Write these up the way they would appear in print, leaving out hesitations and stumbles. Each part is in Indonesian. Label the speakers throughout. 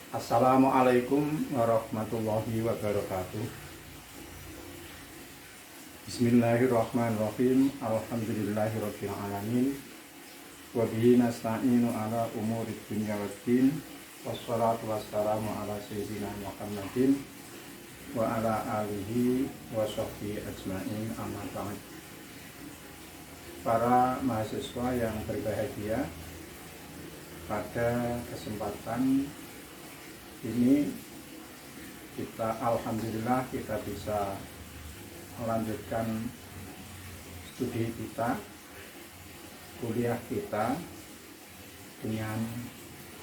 Speaker 1: Assalamualaikum warahmatullahi wabarakatuh. Bismillahirrahmanirrahim. Alhamdulillahirabbil alamin. Wa bihi nasta'inu ala umurid dunya waddin. Wassalatu wassalamu ala sayyidina Muhammadin wa ala alihi wa sahbihi ajmain, amma ba'd. Para mahasiswa yang berbahagia, pada kesempatan ini alhamdulillah kita bisa melanjutkan studi kita, kuliah kita dengan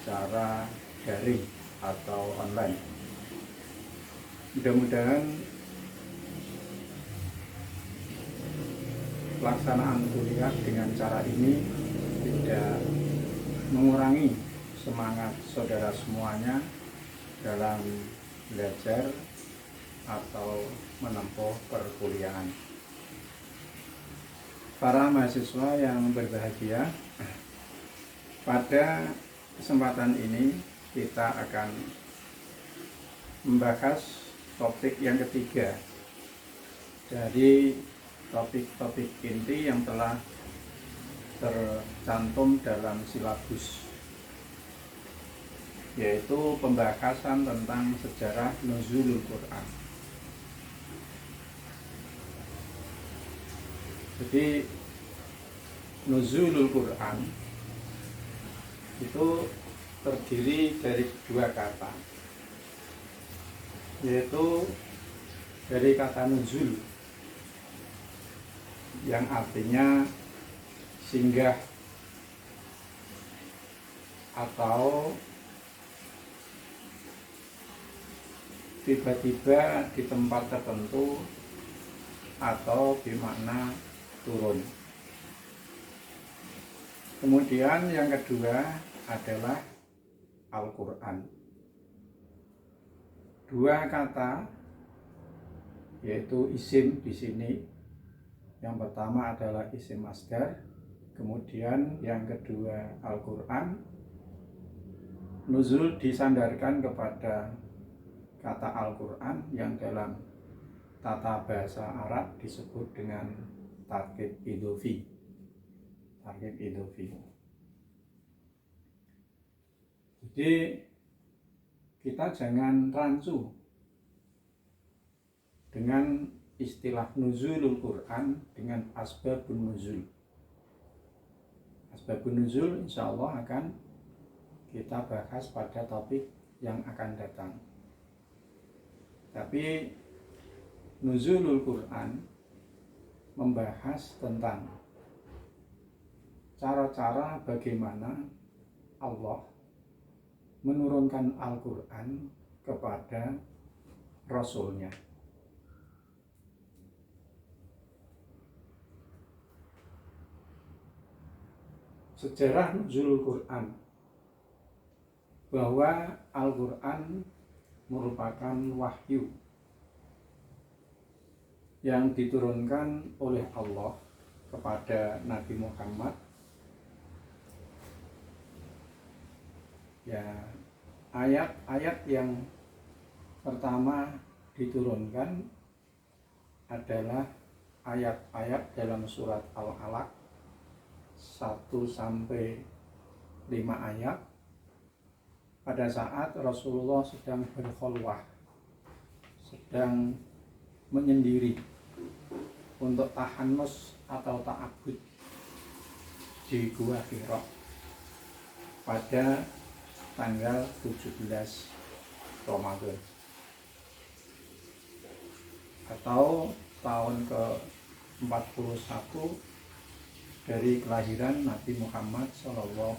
Speaker 1: cara daring atau online. Mudah-mudahan pelaksanaan kuliah dengan cara ini tidak mengurangi semangat saudara semuanya dalam belajar atau menempuh perkuliahan. Para mahasiswa yang berbahagia, pada kesempatan ini kita akan membahas topik yang ketiga dari topik-topik inti yang telah tercantum dalam silabus, yaitu pembahasan tentang sejarah nuzulul Quran. Jadi nuzulul Quran itu terdiri dari dua kata, yaitu dari kata nuzul yang artinya singgah atau tiba-tiba di tempat tertentu, atau bermakna turun. Kemudian yang kedua adalah Al-Quran. Dua kata, yaitu isim di sini. Yang pertama adalah isim masdar, kemudian yang kedua Al-Quran. Nuzul disandarkan kepada kata Al-Quran yang dalam tata bahasa Arab disebut dengan tarkib idhofi. Jadi kita jangan rancu dengan istilah nuzulul Quran dengan asbabun nuzul. Asbabun nuzul insya Allah akan kita bahas pada topik yang akan datang. Tapi nuzulul Quran membahas tentang cara-cara bagaimana Allah menurunkan Al-Quran kepada Rasulnya. Sejarah nuzulul Quran, bahwa Al-Quran merupakan wahyu yang diturunkan oleh Allah kepada Nabi Muhammad. Ya, ayat-ayat yang pertama diturunkan adalah ayat-ayat dalam surat Al-Alaq 1-5 ayat pada saat Rasulullah sedang berkholwah, sedang menyendiri untuk tahanus atau ta'abud di Gua Hira pada tanggal 17 Ramadan atau tahun ke-41 dari kelahiran Nabi Muhammad SAW.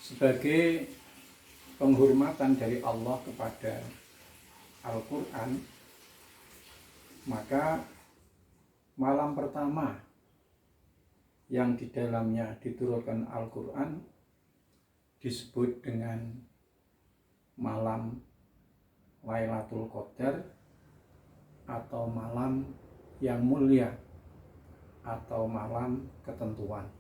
Speaker 1: Sebagai penghormatan dari Allah kepada Al-Quran, maka malam pertama yang di dalamnya diturunkan Al-Quran disebut dengan malam Lailatul Qadar atau malam yang mulia atau malam ketentuan.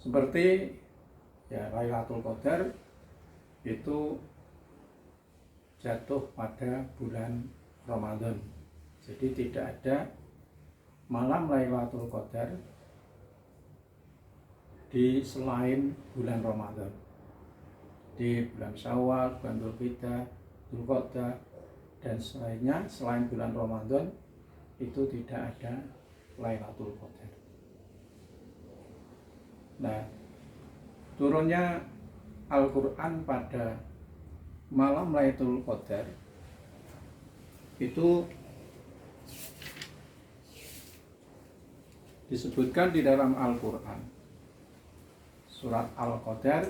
Speaker 1: Seperti ya Lailatul Qadar itu jatuh pada bulan Ramadan. Jadi tidak ada malam Lailatul Qadar di selain bulan Ramadan. Di bulan Syawal, bulan Dzulhijjah, Dzulqa'dah dan selainnya selain bulan Ramadan itu tidak ada Lailatul Qadar. Nah, turunnya Al-Quran pada malam Lailatul Qadar itu disebutkan di dalam Al-Quran surat Al-Qadar,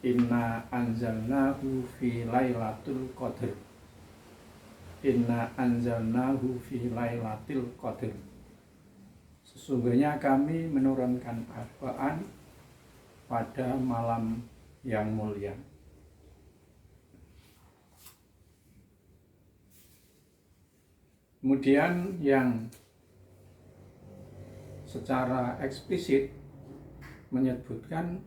Speaker 1: inna anzalnahu fi lailatul qadr, inna anzalnahu fi lailatul qadr, sesungguhnya kami menurunkan Al-Quran pada malam yang mulia. Kemudian yang secara eksplisit menyebutkan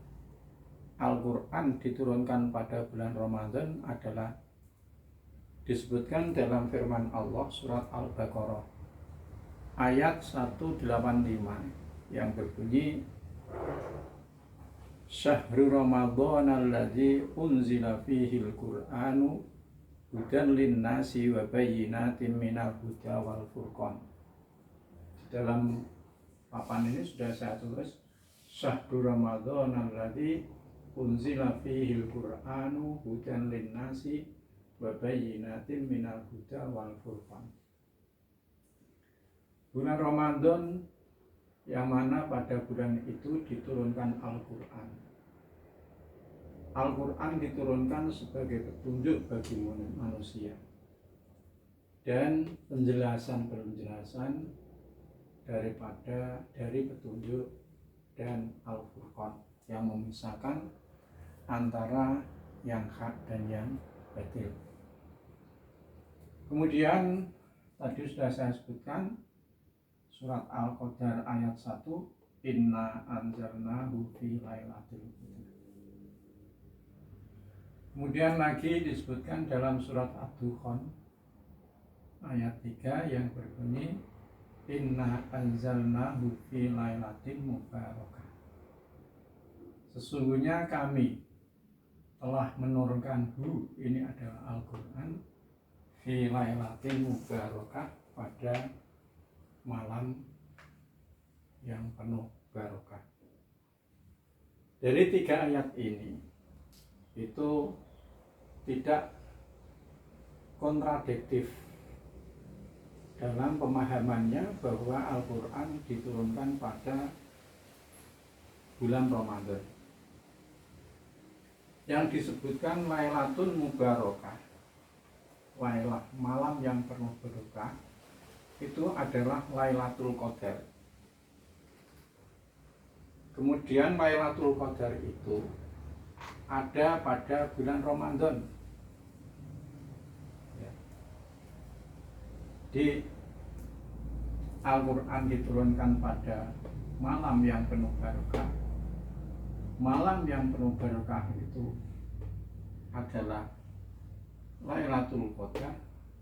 Speaker 1: Al-Quran diturunkan pada bulan Ramadan adalah disebutkan dalam firman Allah surat Al-Baqarah ayat 185 yang berbunyi Syahrul Ramadan alladzi unzila fihil Qur'anu hudan linnasi wa bayyinatin minal huda wal furqan. Dalam papan ini sudah saya tulis Syahrul Ramadan alladzi unzila fihil Qur'anu hudan linnasi wa bayyinatin minal huda wal furqan. Bulan Ramadan yang mana pada bulan itu diturunkan Al-Quran. Al-Quran diturunkan sebagai petunjuk bagi manusia dan penjelasan-penjelasan dari petunjuk dan Al-Furqan yang memisahkan antara yang hak dan yang batil. Kemudian tadi sudah saya sebutkan surat Al-Qadar ayat 1, inna anzalnahu fi lailatul qadar. Kemudian lagi disebutkan dalam surat Ad-Dukhan ayat 3 yang berbunyi inna anzalnahu fi lailatin mubarakah. Sesungguhnya kami telah menurunkan ini adalah Al-Quran fi lailatin mubarakah pada malam yang penuh barokah. Dari 3 ayat ini itu tidak kontradiktif dalam pemahamannya bahwa Al-Quran diturunkan pada bulan Ramadan. Yang disebutkan Lailatul Mubarakah, Lailah malam yang penuh berkah, itu adalah Lailatul Qadar. Kemudian Lailatul Qadar itu ada pada bulan Ramadan. Di Al-Quran diturunkan pada malam yang penuh barokah. Malam yang penuh barokah itu adalah Lailatul Qadar,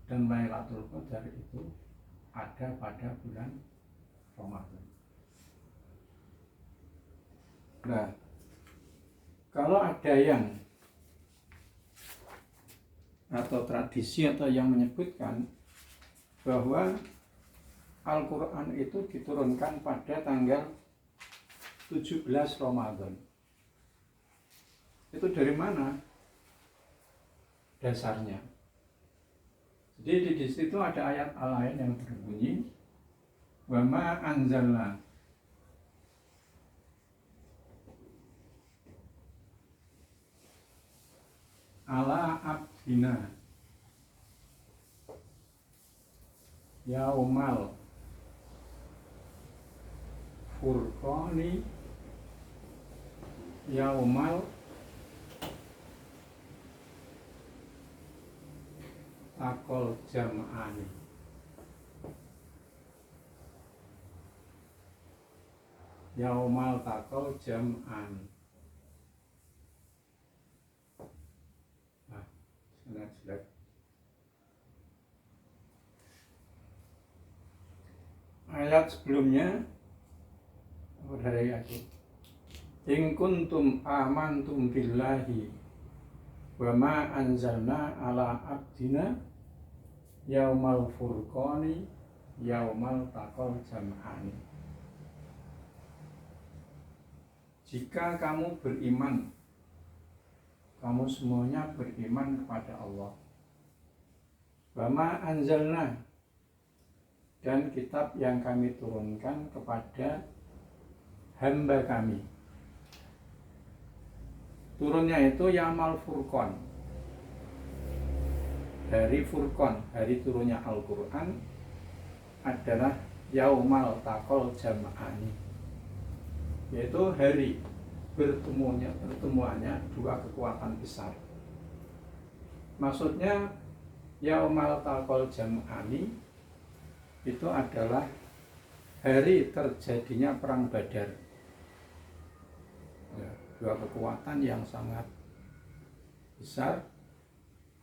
Speaker 1: dan Lailatul Qadar itu ada pada bulan Ramadan. Nah, kalau ada yang atau tradisi atau yang menyebutkan bahwa Al-Quran itu diturunkan pada tanggal 17 Ramadan, itu dari mana dasarnya? Jadi di situ ada ayat lain yang berbunyi wa ma anzalna ala abdina yaumal furqani yaumal takol jam'ani. yaumal taqal jam'an. Nah, sangat jelek. Ayat sebelumnya dari aku. In kuntum amantum billahi wa ma anzalna ala abdina yaumal furqani yaumal taqal jam'ani. Jika kamu beriman, kamu semuanya beriman kepada Allah. Wa ma anzalna, dan kitab yang kami turunkan kepada hamba kami. Turunnya itu Yamal Furqan, dari Furqan, hari turunnya Al-Quran adalah Yaumal Taqal Jam'ani, yaitu hari pertemuannya dua kekuatan besar. Maksudnya Yaumal Taqal Jam'ani itu adalah hari terjadinya perang Badar. Ya, dua kekuatan yang sangat besar,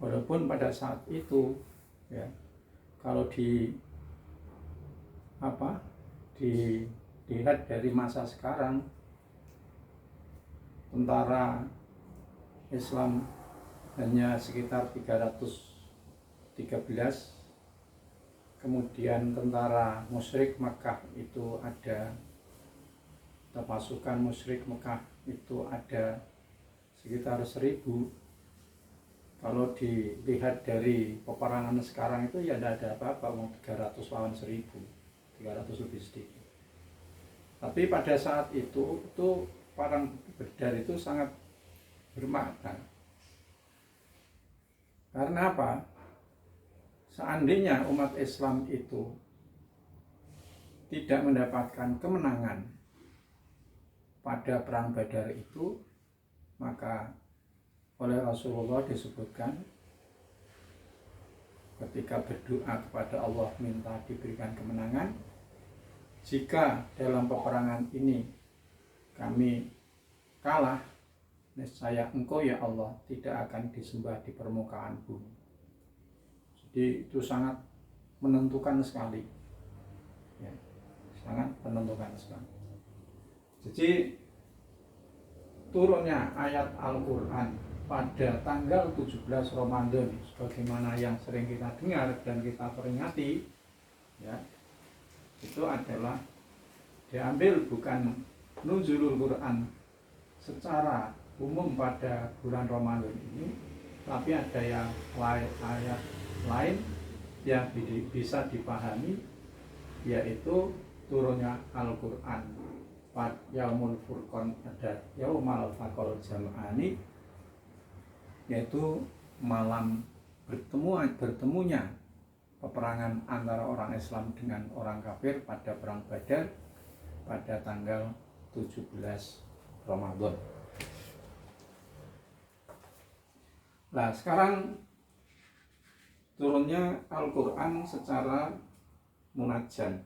Speaker 1: walaupun pada saat itu ya, kalau dilihat dari masa sekarang, tentara Islam hanya sekitar 313, kemudian tentara musyrik Mekah itu ada, atau pasukan musyrik Mekah itu ada sekitar 1000. Kalau dilihat dari peperangan sekarang itu ya tidak ada apa-apa, 300 lawan 1000, 300 lebih sedikit. Tapi pada saat itu perang Badar itu sangat bermakna. Karena apa? Seandainya umat Islam itu tidak mendapatkan kemenangan pada perang Badar itu, maka oleh Rasulullah disebutkan ketika berdoa kepada Allah minta diberikan kemenangan, jika dalam peperangan ini kami kalah, niscaya Engkau ya Allah tidak akan disembah di permukaan bumi. Jadi itu sangat menentukan sekali ya, sangat menentukan sekali. Jadi turunnya ayat Al-Quran pada tanggal 17 Ramadan sebagaimana yang sering kita dengar dan kita peringati ya, itu adalah diambil bukan nuzulul Quran secara umum pada bulan Ramadan ini, tapi ada yang ayat lain yang bisa dipahami, yaitu turunnya Al-Quran pada Yaumul Furqan, ada Yaumal Taqal Jam'ani, yaitu malam bertemunya peperangan antara orang Islam dengan orang kafir pada perang Badar pada tanggal 17 Ramadan. Nah, sekarang turunnya Al-Quran secara munajjam,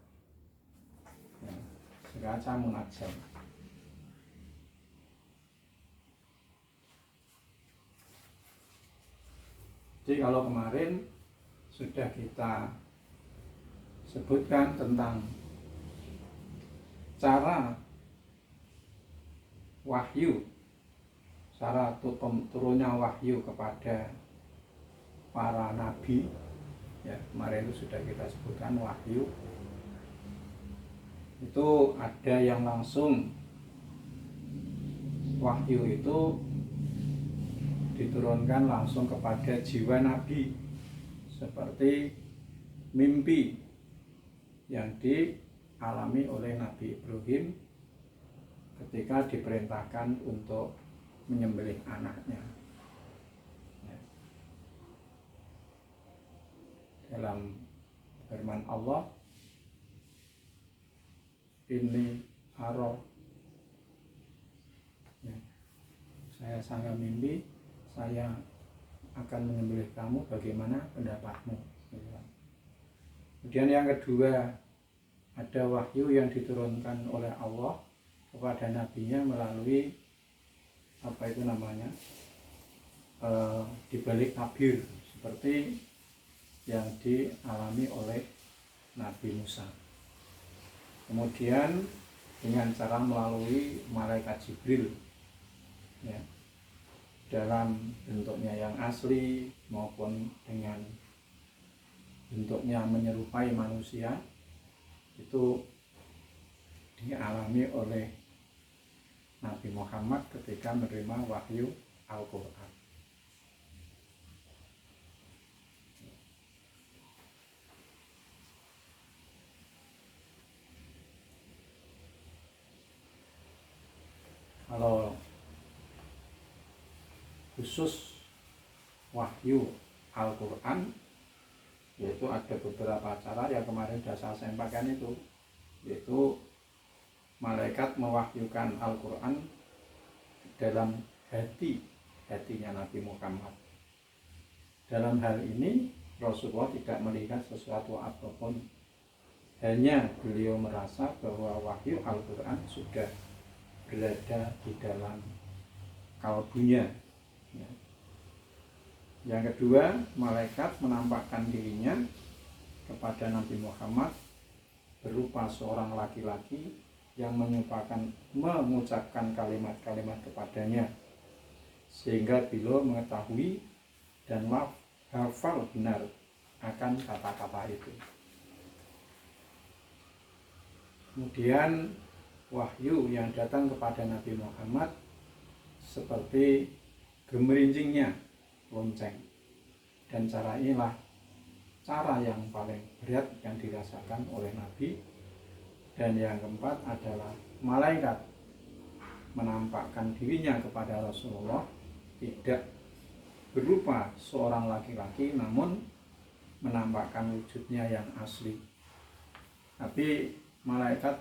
Speaker 1: ya, secara munajjam. Jadi kalau kemarin sudah kita sebutkan tentang cara wahyu, cara turunnya wahyu kepada para nabi ya, kemarin itu sudah kita sebutkan wahyu itu ada yang langsung wahyu itu diturunkan langsung kepada jiwa nabi, seperti mimpi yang dialami oleh Nabi Ibrahim ketika diperintahkan untuk menyembelih anaknya. Dalam firman Allah, ini aro, ya, saya sangat mimpi, saya akan menyembelih kamu, bagaimana pendapatmu? Kemudian yang kedua, ada wahyu yang diturunkan oleh Allah kepada nabinya melalui apa itu namanya, dibalik tabir seperti yang dialami oleh Nabi Musa. Kemudian dengan cara melalui malaikat Jibril, ya, dalam bentuknya yang asli maupun dengan bentuknya menyerupai manusia, itu dialami oleh Nabi Muhammad ketika menerima wahyu Al-Quran. Kalau khusus wahyu Al-Quran, yaitu ada beberapa cara yang kemarin sudah saya sampaikan itu, yaitu malaikat mewahyukan Al-Quran dalam hatinya Nabi Muhammad. Dalam hal ini Rasulullah tidak melihat sesuatu apapun, hanya beliau merasa bahwa wahyu Al-Quran sudah berada di dalam kalbunya. Yang kedua, malaikat menampakkan dirinya kepada Nabi Muhammad berupa seorang laki-laki yang mengucapkan kalimat-kalimat kepadanya, sehingga beliau mengetahui dan hafal benar akan kata-kata itu. Kemudian wahyu yang datang kepada Nabi Muhammad seperti gemerincingnya lonceng, dan cara inilah cara yang paling berat yang dirasakan oleh Nabi. Dan yang keempat adalah malaikat menampakkan dirinya kepada Rasulullah tidak berupa seorang laki-laki, namun menampakkan wujudnya yang asli. Tapi malaikat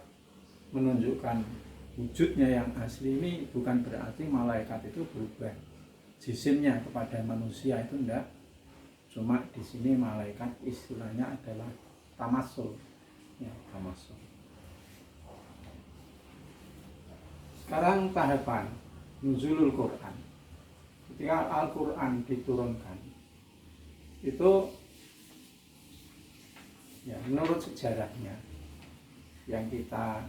Speaker 1: menunjukkan wujudnya yang asli ini bukan berarti malaikat itu berubah jisimnya kepada manusia, itu enggak. Cuma di sini malaikat istilahnya adalah tamassul, ya, tamassul. Sekarang tahapan nuzulul Quran. Ketika Al-Quran diturunkan, itu ya menurut sejarahnya yang kita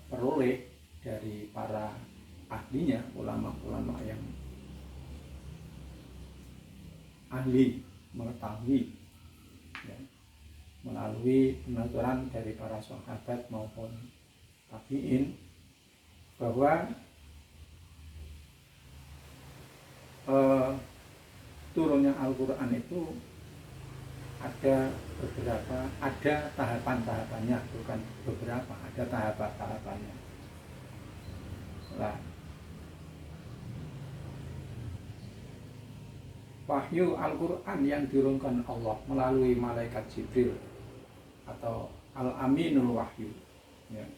Speaker 1: peroleh dari para ahlinya, ulama-ulama yang ahli mengetahui, ya, melalui penuturan dari para sahabat maupun tabi'in, bahwa turunnya Al-Quran itu ada tahapan-tahapannya, bukan beberapa, ada tahapan-tahapannya. Nah, wahyu Al-Quran yang diturunkan Allah melalui malaikat Jibril atau Al-Aminul Wahyu, ya.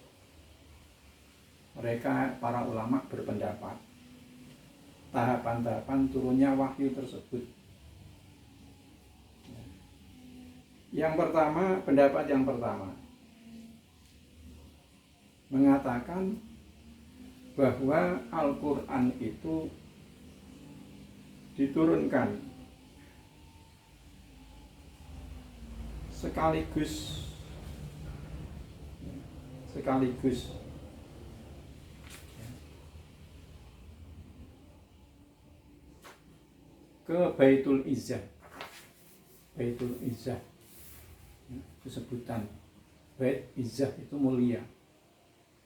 Speaker 1: Mereka para ulama berpendapat tahapan-tahapan turunnya wahyu tersebut. Pendapat yang pertama mengatakan bahwa Al-Quran itu diturunkan sekaligus ke Baitul Izzah. Baitul Izzah, kesebutan Bait Izzah itu mulia.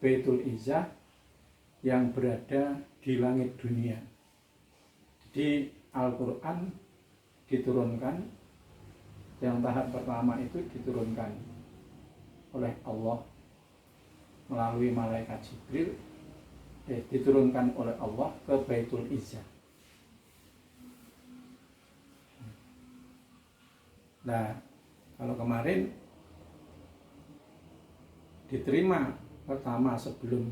Speaker 1: Baitul Izzah yang berada di langit dunia. Jadi Al-Quran diturunkan, yang tahap pertama itu diturunkan oleh Allah melalui malaikat Jibril, diturunkan oleh Allah ke Baitul Izzah. Nah, kalau kemarin diterima pertama sebelum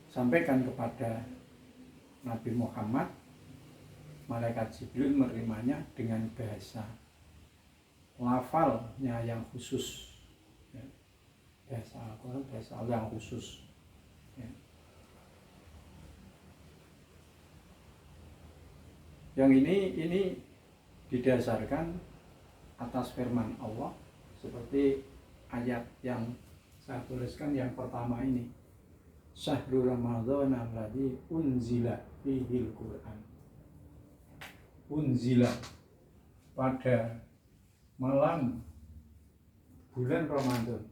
Speaker 1: sampaikan kepada Nabi Muhammad, malaikat Jibril menerimanya dengan bahasa lafalnya yang khusus, ya. bahasa Al-Quran, bahasa Allah yang khusus. Ya. Yang ini didasarkan atas firman Allah seperti ayat yang saya tuliskan yang pertama ini. Syahrul Ramadhan alladzi unzila fihil Qur'an. Unzila, pada malam bulan Ramadan,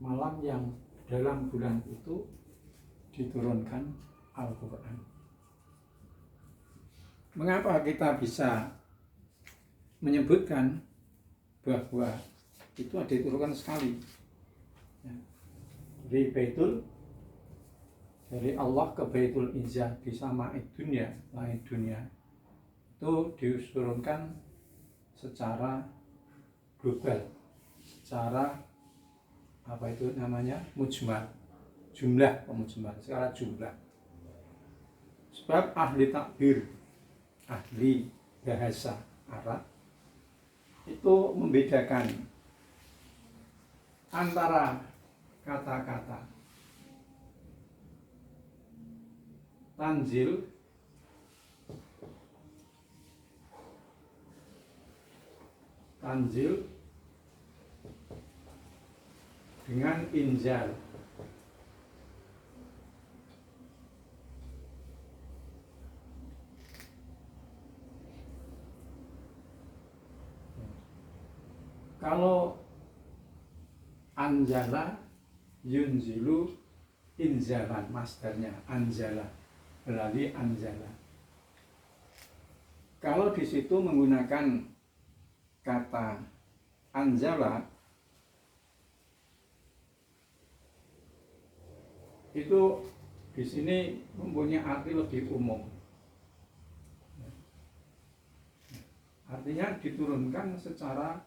Speaker 1: malam yang dalam bulan itu diturunkan Al-Quran. Mengapa kita bisa menyebutkan bahwa itu ada diturunkan sekali? Dari Allah ke Baitul Izzah di Sama'id dunia, langit dunia, itu diturunkan secara global, secara apa itu namanya, mujmal, jumlah, secara jumlah. Sebab ahli takbir, ahli bahasa Arab itu membedakan antara kata-kata tanzil dengan inzal. Kalau anzala yunzilu inzalan, masdarnya anzala, berarti anzala. Kalau di situ menggunakan kata anzala, itu di sini mempunyai arti lebih umum. Artinya diturunkan secara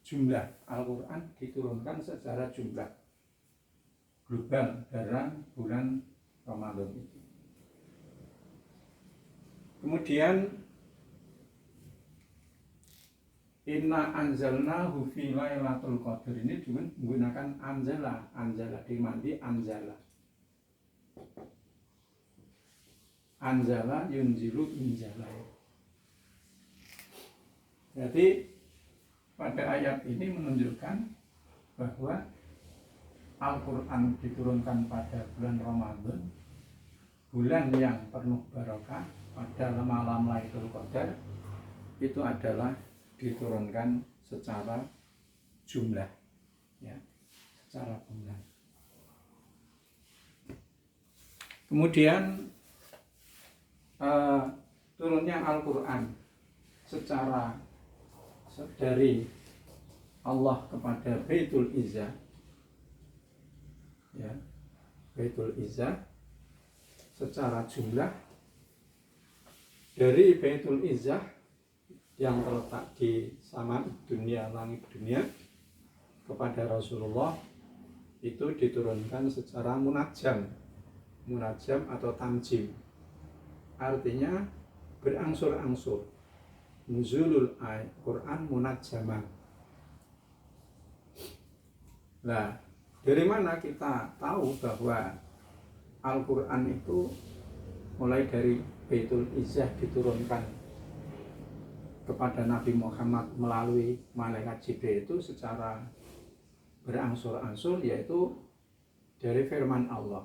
Speaker 1: jumlah. Al-Quran diturunkan secara jumlah global dalam bulan Ramadan itu. Kemudian inna anzalnahu fi lailatul qadar, ini juga menggunakan anzala dimandi anzala yunzilu inzala. Jadi pada ayat ini menunjukkan bahwa Al-Quran diturunkan pada bulan Ramadan, bulan yang penuh barokah, pada malam Lailatul Qadar, itu adalah diturunkan secara jumlah, ya, secara bulan. Kemudian turunnya Al-Quran secara dari Allah kepada Baitul Izzah, ya, Baitul Izzah secara jumlah, dari Baitul Izzah yang terletak di sama dunia, langit dunia, kepada Rasulullah itu diturunkan secara munajjam atau tamjim, artinya berangsur-angsur. Nuzulul Quran munajjaman. Nah, dari mana kita tahu bahwa Al-Quran itu mulai dari Baitul Izzah diturunkan kepada Nabi Muhammad melalui malaikat Jibril itu secara berangsur-angsur, yaitu dari firman Allah,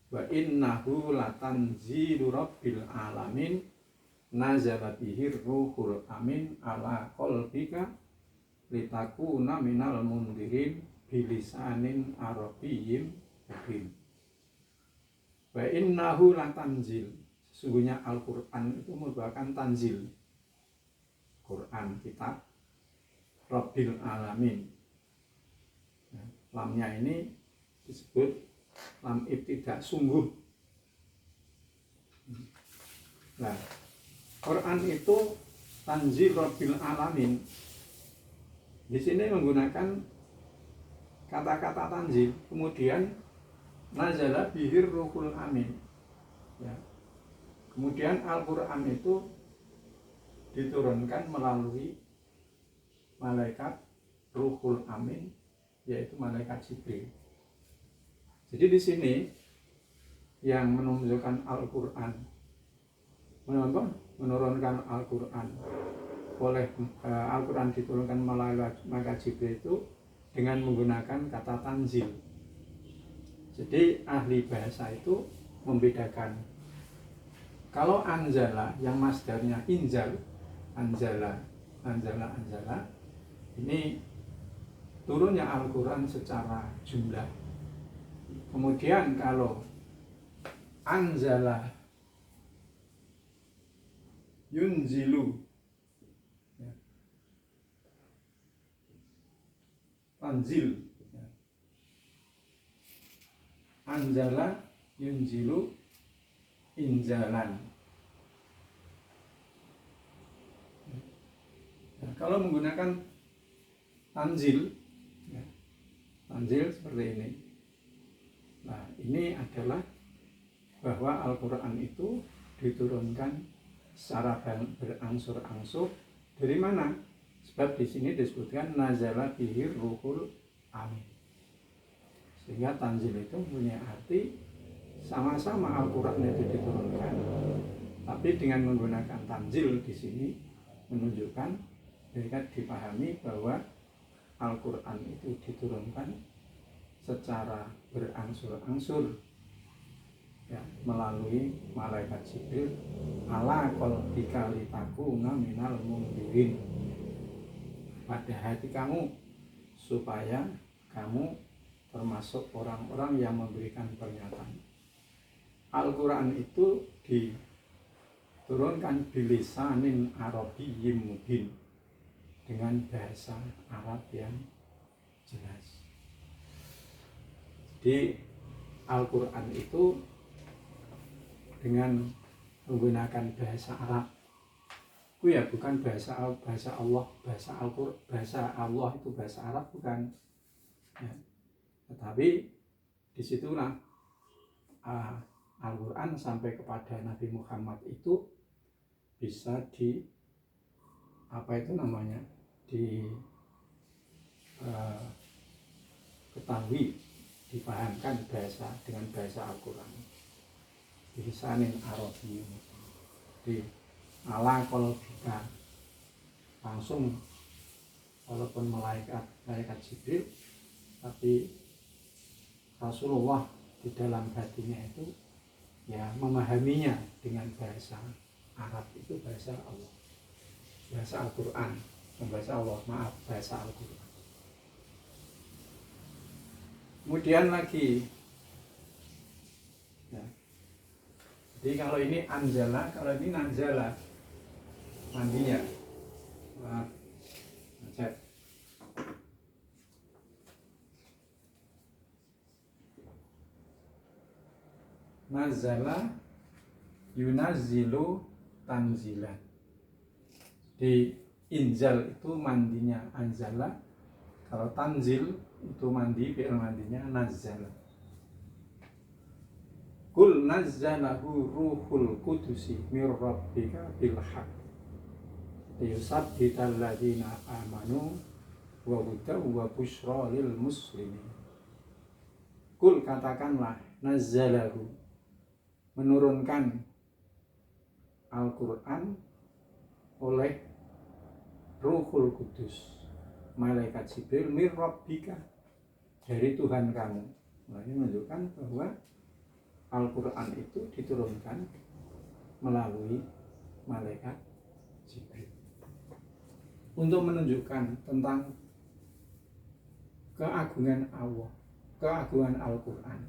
Speaker 1: wa innahu latanzilu rabbil alamin nazala bihi ruhul amin ala qalbika litakuna minal mundirin bilisanin arabiyyin mubin. Wa innahu latanzil, sesungguhnya Al-Quran itu merupakan tanzil, Quran, kitab, Rabbil Alamin. Lamnya ini disebut lam ibtidah, sungguh. Nah, Quran itu tanzil Rabbil Alamin. Di sini menggunakan kata-kata tanzil, kemudian nazala bihir ruhul amin. Ya. Kemudian Al-Quran itu diturunkan melalui malaikat Ruhul Amin yaitu malaikat Jibril. Jadi di sini yang menunjukkan Al-Quran, menurunkan Al-Quran, oleh Al-Quran diturunkan melalui malaikat Jibril itu dengan menggunakan kata tanzil. Jadi ahli bahasa itu membedakan. Kalau anzala yang masdarnya inzal, anzala, ini turunnya Al-Quran secara jumlah. Kemudian kalau anzala yunzilu, tanzil, anzala yunzilu inzalan. Kalau menggunakan tanzil, tanzil seperti ini. Nah, ini adalah bahwa Al-Quran itu diturunkan secara berangsur-angsur. Dari mana? Sebab di sini disebutkan nazala bihi ruhul amin. Sehingga tanzil itu punya arti sama-sama Al-Quran itu diturunkan, tapi dengan menggunakan tanzil di sini menunjukkan mereka dipahami bahwa Al-Quran itu diturunkan secara berangsur-angsur, ya, melalui malaikat Jibril, ala qalbika litakuna minal mundirin, pada hati kamu supaya kamu termasuk orang-orang yang memberikan peringatan. Al-Quran itu diturunkan bilisanin arabiyyin mubin, dengan bahasa Arab yang jelas. Jadi Al-Quran itu dengan menggunakan bahasa Arab, itu ya bukan bahasa Allah, bahasa Allah itu bahasa Arab bukan, ya. Tetapi disitulah Al-Quran sampai kepada Nabi Muhammad itu bisa ketahui, dipahamkan dengan bahasa Al-Quran. Bilisanin arabiyyin, di ala qalbika, langsung, walaupun malaikat Jibril, tapi Rasulullah di dalam hatinya itu ya memahaminya dengan bahasa Arab, itu bahasa Allah, bahasa Al-Quran, bahasa Allah, bahasa Al-Quran. Kemudian lagi, ya. Jadi kalau ini anzala, kalau ini nazala, mandinya. Cek. Nazala yunazzilu tanzilan. Di inzal itu mandinya anzala, kalau tanzil itu mandi, fi'il mandinya nazzala. Kul nazzalahu ruhul qudusi mir rabbika bil haqq liyusabbital ladzina amanu wa hudaw wa busyra lil muslimin. Kul, katakanlah, nazzalahu, menurunkan Al-Quran oleh Ruhul Kudus, malaikat Jibril, mir rabbika, dari Tuhan kamu. Nah, ini menunjukkan bahwa Al-Quran itu diturunkan melalui malaikat Jibril untuk menunjukkan tentang keagungan Allah, keagungan Al-Quran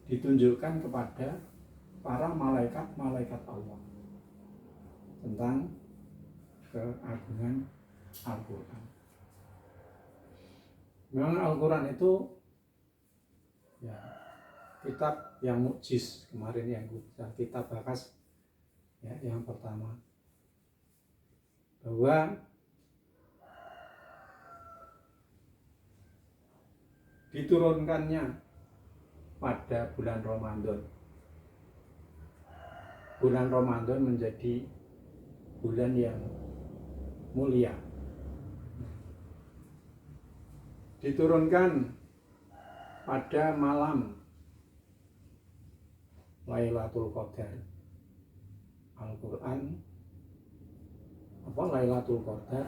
Speaker 1: ditunjukkan kepada para malaikat Allah tentang keagungan Al-Quran. Memang Al-Quran itu ya kitab yang mukjiz, kemarin yang kita bahas ya, yang pertama, bahwa diturunkannya pada bulan Ramadan. Bulan Ramadan menjadi bulan yang mulia. diturunkan pada malam Lailatul Qadar. Al-Quran Lailatul Qadar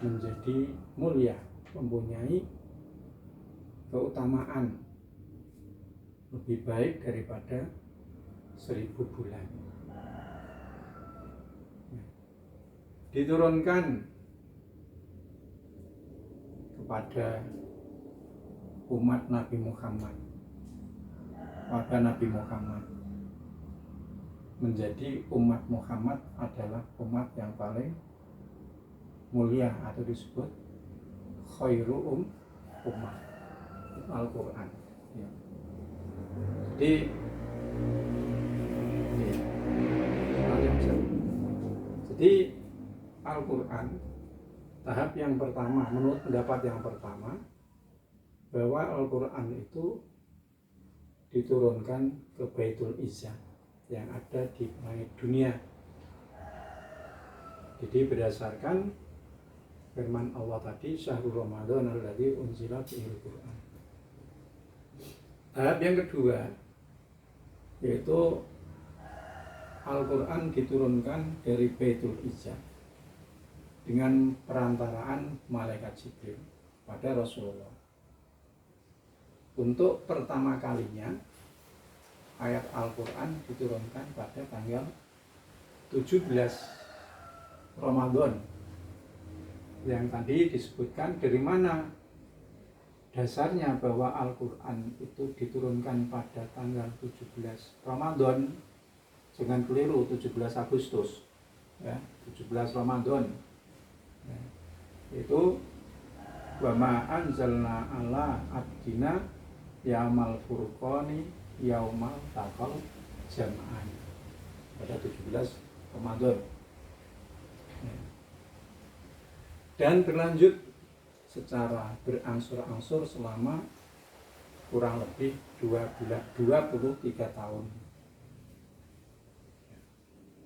Speaker 1: menjadi mulia, mempunyai keutamaan lebih baik daripada 1000 bulan. Diturunkan kepada umat Nabi Muhammad, pada Nabi Muhammad, menjadi umat Muhammad adalah umat yang paling mulia atau disebut khairu ummah. Al-Quran ya. Jadi Al-Quran tahap yang pertama, menurut pendapat yang pertama, bahwa Al-Quran itu diturunkan ke Baitul Izzah yang ada di langit dunia. Jadi berdasarkan firman Allah tadi, Syahrul Ramadan alladzi unzila fihil Quran. Tahap yang kedua yaitu Al-Quran diturunkan dari Baitul Izzah dengan perantaraan malaikat Jibril pada Rasulullah. Untuk pertama kalinya ayat Al-Quran diturunkan pada tanggal 17 Ramadan yang tadi disebutkan. Dari mana dasarnya bahwa Al-Quran itu diturunkan pada tanggal 17 Ramadan? Jangan keliru, 17 Agustus ya, 17 Ramadan ya. Itu wa ma anzalna ala abdina yaumal furqani yaumal taqal jam'an, pada 17 Ramadan ya. Dan berlanjut secara berangsur-angsur selama kurang lebih 23 tahun.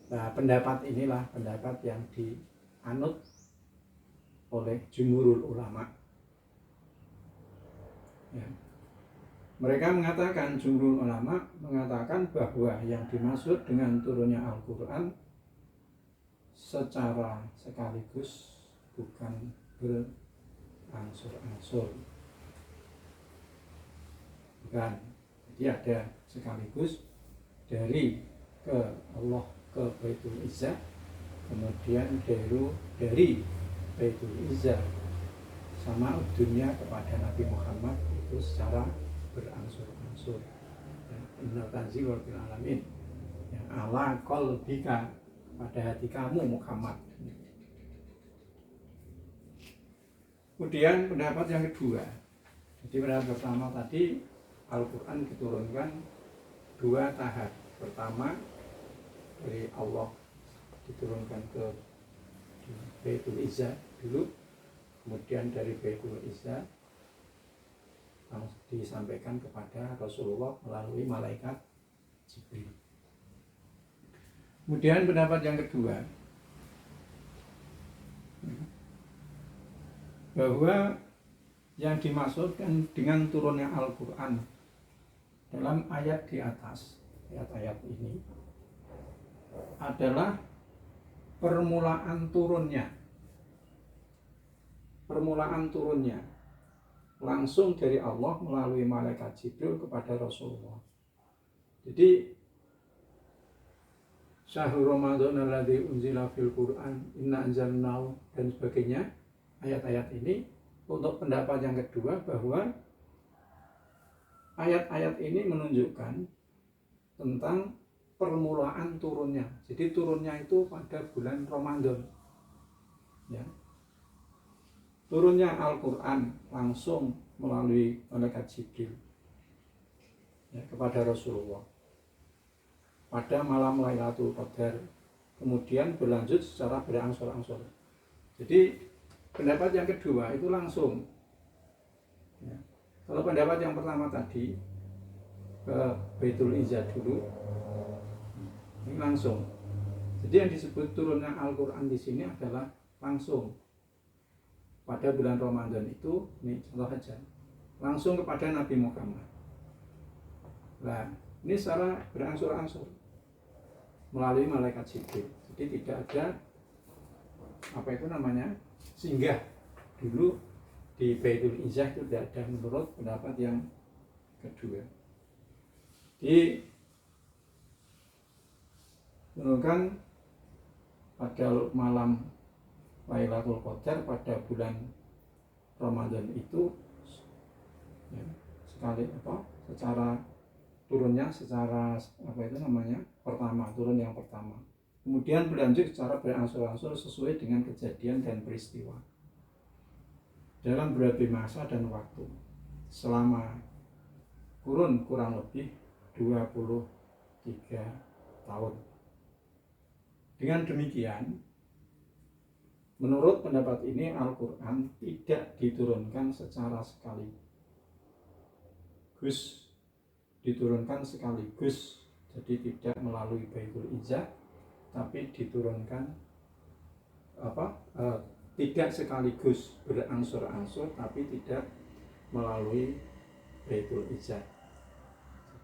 Speaker 1: Nah, pendapat inilah pendapat yang dianut oleh jumhurul ulama ya. Mereka mengatakan, jumhurul ulama mengatakan bahwa yang dimaksud dengan turunnya Al-Quran secara sekaligus, bukan berangsur-angsur, bukan. Jadi ada sekaligus dari ke Allah ke Baitul Izzah, kemudian dari Baitul Izzah sama dunia kepada Nabi Muhammad itu secara berangsur-angsur. Inna tanzil fil alamin, yang ala qalbika, pada hati kamu Muhammad. Kemudian pendapat yang kedua, jadi pendapat pertama tadi Al-Quran diturunkan 2 tahap. Pertama dari Allah diturunkan ke Baitul Izzah dulu, kemudian dari Baitul Izzah langsung disampaikan kepada Rasulullah melalui malaikat Jibril. Kemudian pendapat yang kedua, bahwa yang dimaksudkan dengan turunnya Al-Quran dalam ayat di atas, ayat-ayat ini adalah permulaan turunnya langsung dari Allah melalui malaikat Jibril kepada Rasulullah. Jadi Syahrul Ramadan alladzi unzila fil Quran inna anzalnahu dan sebagainya, ayat-ayat ini untuk pendapat yang kedua bahwa ayat-ayat ini menunjukkan tentang permulaan turunnya. Jadi turunnya itu pada bulan Ramadan ya. Turunnya Al-Quran langsung melalui malaikat Jibril ya, kepada Rasulullah pada malam Lailatul Qadar, kemudian berlanjut secara berangsur-angsur. Jadi pendapat yang kedua itu langsung ya. Kalau pendapat yang pertama tadi ke Baitul Izzah dulu, ini langsung. Jadi yang disebut turunnya Al-Quran di sini adalah langsung. pada bulan Ramadan itu, ini contoh saja, langsung kepada Nabi Muhammad. Nah, ini secara berangsur-angsur melalui malaikat Jibril. Jadi tidak ada singgah dulu di Baitul Izzah, itu tidak ada menurut pendapat yang kedua. Menurunkan pada malam Lailatul Qadar pada bulan Ramadan itu ya, secara turunnya pertama, turun yang pertama. Kemudian berlanjut secara berangsur-angsur sesuai dengan kejadian dan peristiwa dalam berbagai masa dan waktu selama kurun kurang lebih 23 tahun. Dengan demikian, menurut pendapat ini Al-Quran tidak diturunkan secara sekaligus, jadi tidak melalui Baitul Izzah, tapi diturunkan tidak sekaligus, berangsur-angsur, tapi tidak melalui Baitul Izzah.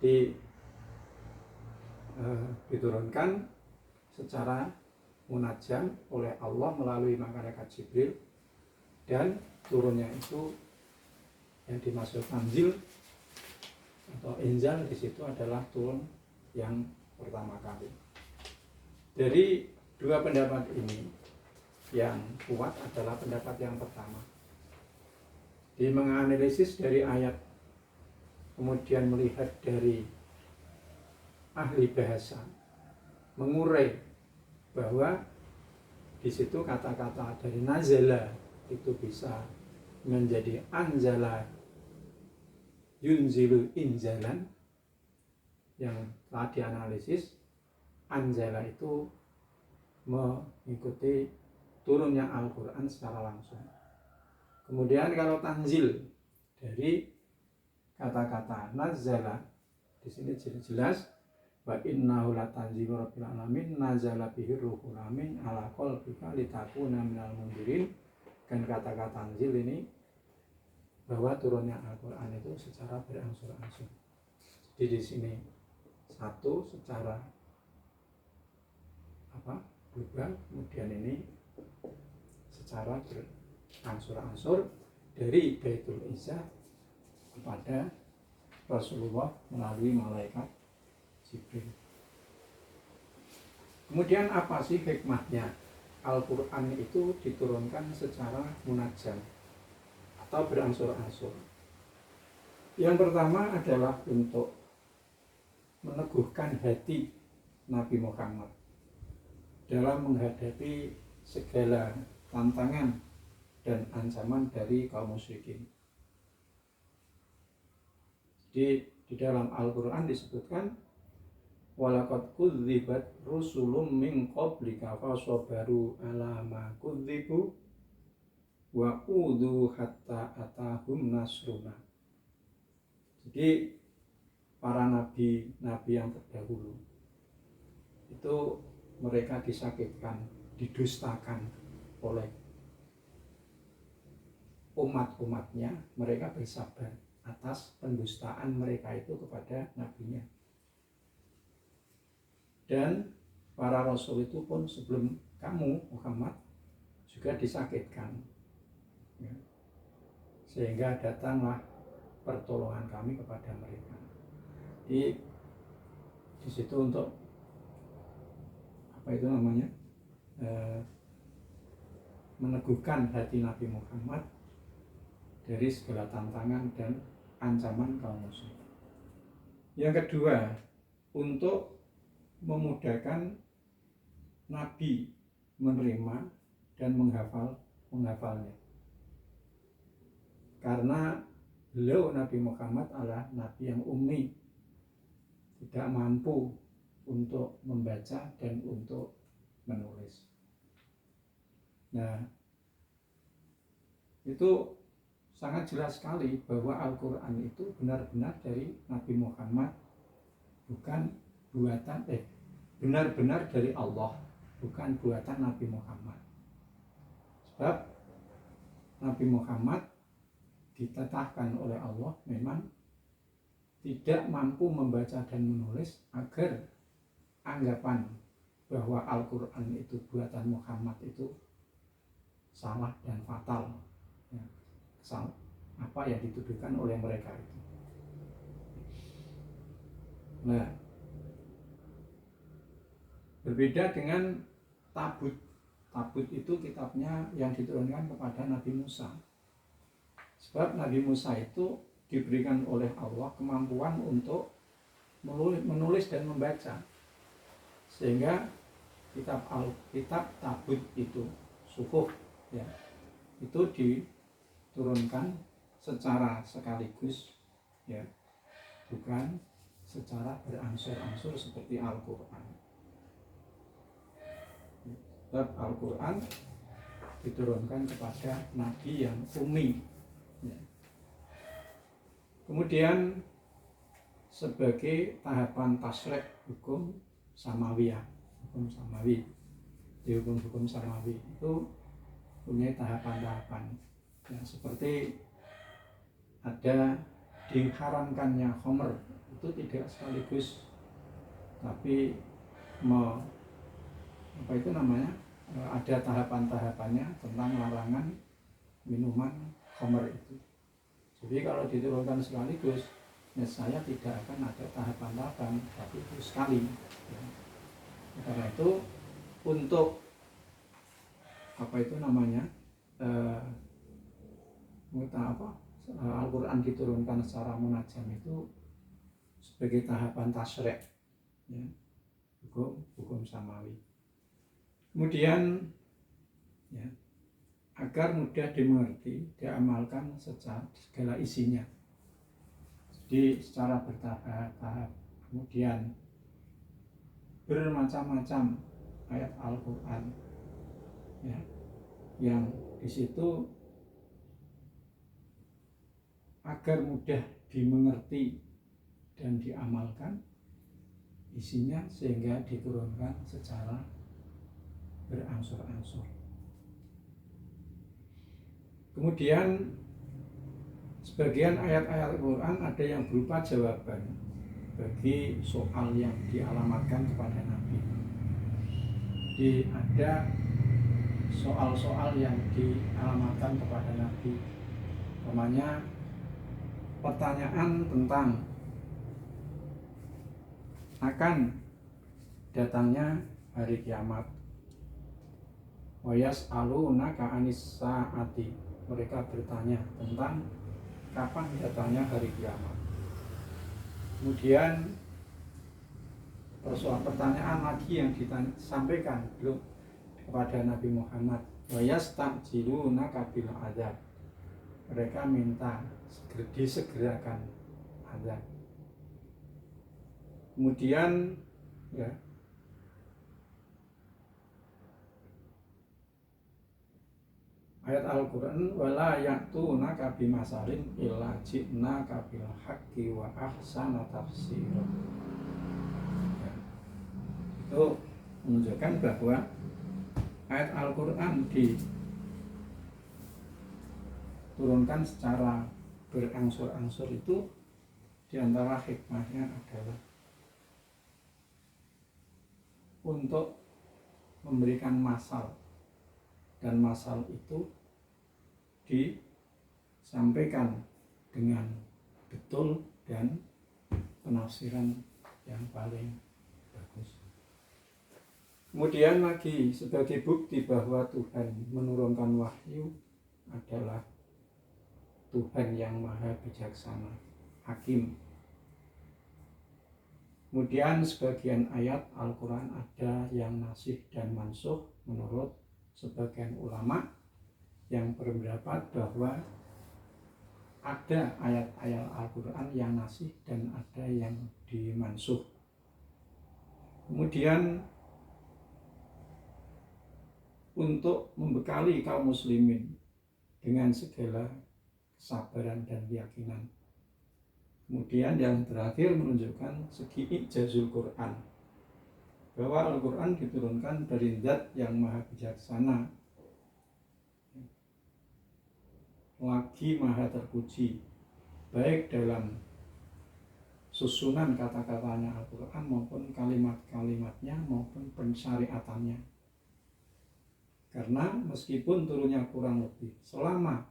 Speaker 1: Jadi diturunkan secara munajam oleh Allah melalui malaikat Jibril, dan turunnya itu yang dimaksud tanzil atau inzal di situ adalah turun yang pertama kali. Dari dua pendapat ini, yang kuat adalah pendapat yang pertama. Di menganalisis dari ayat, kemudian melihat dari ahli bahasa, mengurai bahwa di situ kata-kata dari nazala itu bisa menjadi anzala yunzilu inzalan, yang telah dianalisis. Anzala itu mengikuti turunnya Al-Quran secara langsung. Kemudian kalau tanzil dari kata-kata nazala, di sini jelas wa innahu latanzilu rabbil alamin nazala bihi ruhul amin ala qalbika litakuna minal mundirin. Dan kata-kata tanzil ini bahwa turunnya Al-Quran itu secara berangsur-angsur. Jadi di sini satu secara global, kemudian ini secara berangsur-angsur dari Baitul Izzah kepada Rasulullah melalui malaikat Jibril. Kemudian apa sih hikmahnya Al-Quran itu diturunkan secara munajam atau berangsur-angsur? Yang pertama adalah untuk meneguhkan hati Nabi Muhammad dalam menghadapi segala tantangan dan ancaman dari kaum musyrikin. Di dalam Al-Quran disebutkan walaqad kudzibat rusulun min qablika fasabaru ala ma kudzibu wa udhu hatta atahum nasruna. Jadi para nabi yang terdahulu itu mereka disakitkan, didustakan oleh umat-umatnya. Mereka bersabar atas pendustaan mereka itu kepada nabinya. Dan para rasul itu pun sebelum kamu Muhammad juga disakitkan, ya. Sehingga datanglah pertolongan kami kepada mereka. Di situ untuk meneguhkan hati Nabi Muhammad dari segala tantangan dan ancaman kaum musyrik. Yang kedua, untuk memudahkan Nabi menerima dan menghafalnya. Karena beliau Nabi Muhammad adalah Nabi yang ummi, tidak mampu untuk membaca dan untuk menulis. Nah, itu sangat jelas sekali bahwa Al-Quran itu benar-benar dari Nabi Muhammad, bukan benar-benar dari Allah, bukan buatan Nabi Muhammad. Sebab Nabi Muhammad ditetapkan oleh Allah memang tidak mampu membaca dan menulis agar anggapan bahwa Al-Quran itu buatan Muhammad itu salah dan fatal, ya, apa yang dituduhkan oleh mereka itu. Nah, berbeda dengan Tabut. Tabut itu kitabnya yang diturunkan kepada Nabi Musa. Sebab Nabi Musa itu diberikan oleh Allah kemampuan untuk menulis dan membaca, sehingga kitab Tabut itu Suhuf, ya, itu diturunkan secara sekaligus, ya, bukan secara berangsur-angsur seperti Al-Quran. Sebab Al-Quran diturunkan kepada Nabi yang ummi, ya. Kemudian sebagai tahapan tasrek hukum samawiyah, hukum samawi, di hukum samawi itu punya tahapan-tahapan, ya, seperti ada diharamkannya khamr, itu tidak sekaligus, tapi ada tahapan-tahapannya tentang larangan minuman khamr itu. Jadi kalau diturunkan sekaligus, ya saya tidak akan ada tahapan-tahapan, tapi itu sekali, ya. Karena itu untuk Al-Quran diturunkan secara munajam itu sebagai tahapan tasrek, ya, hukum samawi. Kemudian, ya, agar mudah dimengerti, diamalkan segala isinya. Jadi secara bertahap. Kemudian bermacam-macam ayat Al-Quran, ya, yang di situ agar mudah dimengerti dan diamalkan isinya, sehingga diturunkan secara berangsur-angsur. Kemudian sebagian ayat-ayat Al-Quran ada yang berupa jawaban bagi soal yang dialamatkan kepada Nabi. Jadi ada soal-soal yang dialamatkan kepada Nabi, namanya pertanyaan tentang akan datangnya hari kiamat. Wa yas'alunaka 'anis sa'ati, mereka bertanya tentang kapan datangnya hari kiamat. Kemudian pertanyaan lagi yang disampaikan belum kepada Nabi Muhammad, wa yastajilunaka bil adzab, mereka minta disegerakan azab. Kemudian, ya, ayat Al-Quran, wala ya'tunaka bimasalin illa ji'naka bil haqqi wa ahsana tafsira, ya. Itu menunjukkan bahwa ayat Al-Quran diturunkan secara berangsur-angsur itu diantara hikmahnya adalah untuk memberikan masal, dan masal itu disampaikan dengan betul dan penafsiran yang paling bagus. Kemudian lagi sebagai bukti bahwa Tuhan menurunkan wahyu adalah Tuhan yang maha bijaksana, hakim. Kemudian sebagian ayat Al-Quran ada yang nasikh dan mansukh menurut sebagian ulama yang berpendapat bahwa ada ayat-ayat Al-Quran yang nasikh dan ada yang dimansukh. Kemudian untuk membekali kaum muslimin dengan segala kesabaran dan keyakinan. Kemudian yang terakhir menunjukkan segi ijazul Quran, bahwa Al-Quran diturunkan dari Zat yang maha bijaksana, lagi maha terpuji, baik dalam susunan kata-katanya Al-Quran maupun kalimat-kalimatnya maupun pensyariatannya. Karena meskipun turunnya kurang lebih selama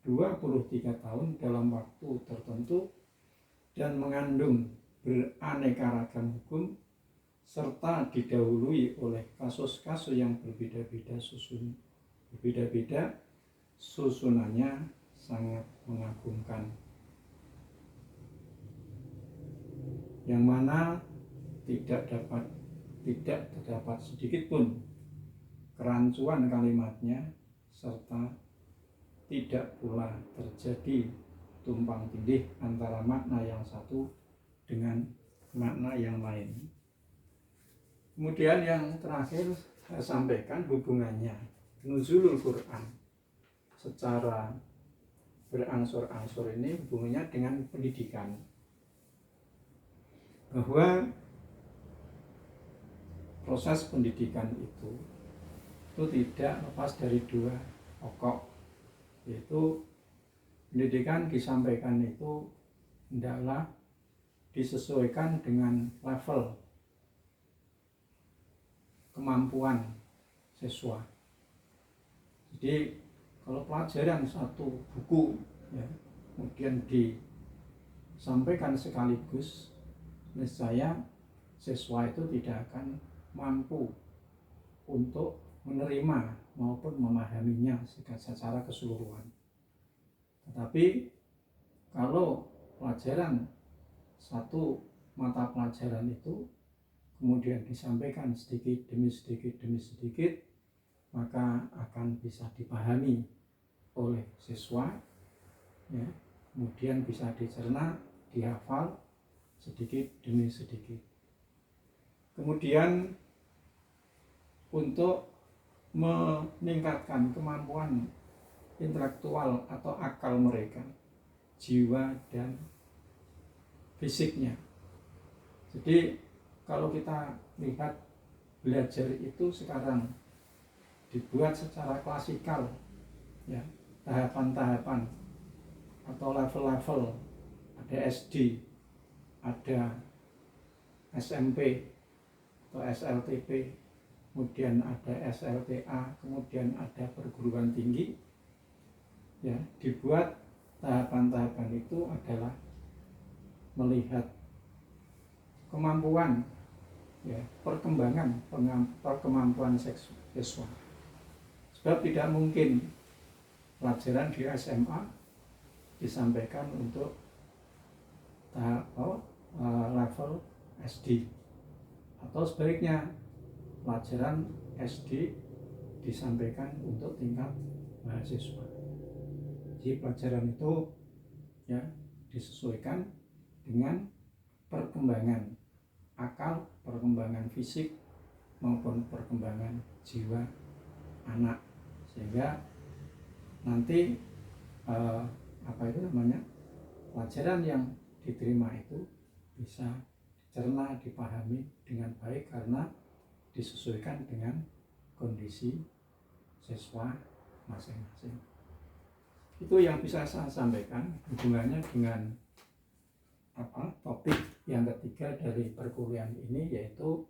Speaker 1: 23 tahun dalam waktu tertentu dan mengandung beraneka ragam hukum serta didahului oleh kasus-kasus yang berbeda-beda susunannya sangat mengagumkan, yang mana tidak terdapat sedikit pun kerancuan kalimatnya serta tidak pula terjadi tumpang tindih antara makna yang satu dengan makna yang lain. Kemudian yang terakhir saya sampaikan hubungannya nuzulul Quran secara berangsur-angsur ini hubungannya dengan pendidikan, bahwa proses pendidikan itu tidak lepas dari dua pokok, yaitu pendidikan disampaikan itu hendaklah disesuaikan dengan level kemampuan siswa. Jadi kalau pelajaran satu buku ya, kemudian disampaikan sekaligus, niscaya siswa itu tidak akan mampu untuk menerima maupun memahaminya secara keseluruhan. Tetapi kalau pelajaran satu mata pelajaran itu kemudian disampaikan sedikit demi sedikit, maka akan bisa dipahami oleh siswa ya, kemudian bisa dicerna, dihafal sedikit demi sedikit. Kemudian untuk meningkatkan kemampuan intelektual atau akal mereka, jiwa dan fisiknya. Jadi kalau kita lihat belajar itu sekarang dibuat secara klasikal ya, tahapan-tahapan atau level-level, ada SD, ada SMP atau SLTP, kemudian ada SLTA, kemudian ada perguruan tinggi ya. Dibuat tahapan-tahapan itu adalah melihat kemampuan ya, perkemampuan siswa. Sebab tidak mungkin pelajaran di SMA disampaikan untuk tahap level SD, atau sebaliknya pelajaran SD disampaikan untuk tingkat mahasiswa. Jadi pelajaran itu ya disesuaikan dengan perkembangan akal, perkembangan fisik maupun perkembangan jiwa anak, sehingga nanti pelajaran yang diterima itu bisa dicerna, dipahami dengan baik karena disesuaikan dengan kondisi siswa masing-masing. Itu yang bisa saya sampaikan hubungannya dengan topik yang ketiga dari perkuliahan ini, yaitu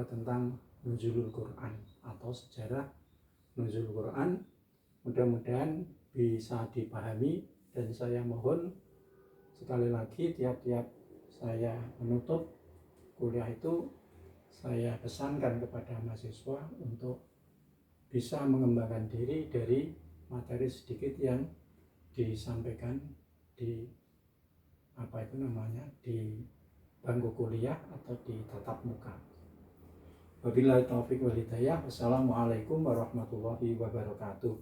Speaker 1: tentang nuzulul Quran atau sejarah nuzulul Quran. Mudah-mudahan bisa dipahami, dan saya mohon sekali lagi tiap-tiap saya menutup kuliah itu saya pesankan kepada mahasiswa untuk bisa mengembangkan diri dari materi sedikit yang disampaikan di di bangku kuliah atau di tatap muka. Wabillahi taufiq wal hidayah. Wassalamualaikum warahmatullahi wabarakatuh.